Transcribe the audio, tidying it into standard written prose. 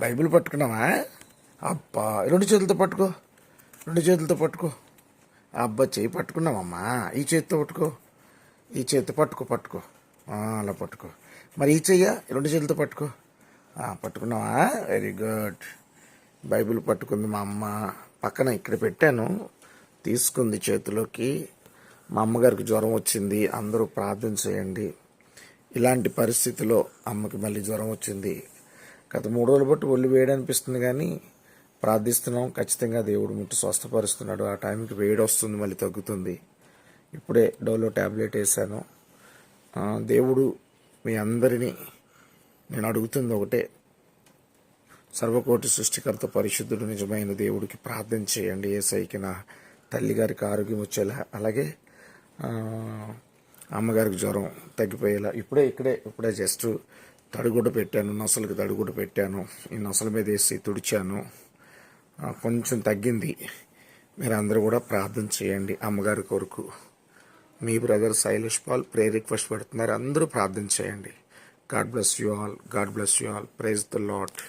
Bible పట్టుకున్నావా? అబ్బా, రెండు చేతులతో పట్టుకో, రెండు చేతులతో పట్టుకో. అబ్బా, చేయి పట్టుకున్నావమ్మా. ఈ చేతితో పట్టుకో, ఈ చేతితో పట్టుకో, పట్టుకో. అలా పట్టుకో. మరి ఈ చెయ్య రెండు చేతులతో పట్టుకో. పట్టుకున్నావా? Very good. బైబిల్ పట్టుకుంది మా అమ్మ. పక్కన ఇక్కడ పెట్టాను, తీసుకుంది చేతిలోకి. మా అమ్మగారికి జ్వరం వచ్చింది, అందరూ ప్రార్థన చేయండి. ఇలాంటి పరిస్థితిలో అమ్మకి మళ్ళీ జ్వరం వచ్చింది. గత 3 రోజులు బట్టి ఒళ్ళు వేడి అనిపిస్తుంది, కానీ ప్రార్థిస్తున్నాం. ఖచ్చితంగా దేవుడు ముట్టు స్వస్థపరుస్తున్నాడు. ఆ టైంకి వేడి వస్తుంది, మళ్ళీ తగ్గుతుంది. ఇప్పుడే డోలో ట్యాబ్లెట్ వేసాను. దేవుడు మీ అందరినీ నేను అడుగుతుంది ఒకటే, సర్వకోటి సృష్టికర్త పరిశుద్ధుడు నిజమైన దేవుడికి ప్రార్థన చేయండి. యేసయ్యకి నా తల్లిగారికి ఆరోగ్యం వచ్చేలా, అలాగే అమ్మగారికి జ్వరం తగ్గిపోయేలా. ఇప్పుడే జస్ట్ తడిగుడ్డ పెట్టాను, నొసలకి తడిగుడ్డ పెట్టాను. ఈ నొసల మీద వేసి తుడిచాను. కొంచెం తగ్గింది. మీరు అందరూ కూడా ప్రార్థన చేయండి అమ్మగారి కొరకు. మీ brother Shailesh Paul prayer request పెడుతున్నారు. అందరూ ప్రార్థన చేయండి. God bless you all. God bless you all. Praise the lord.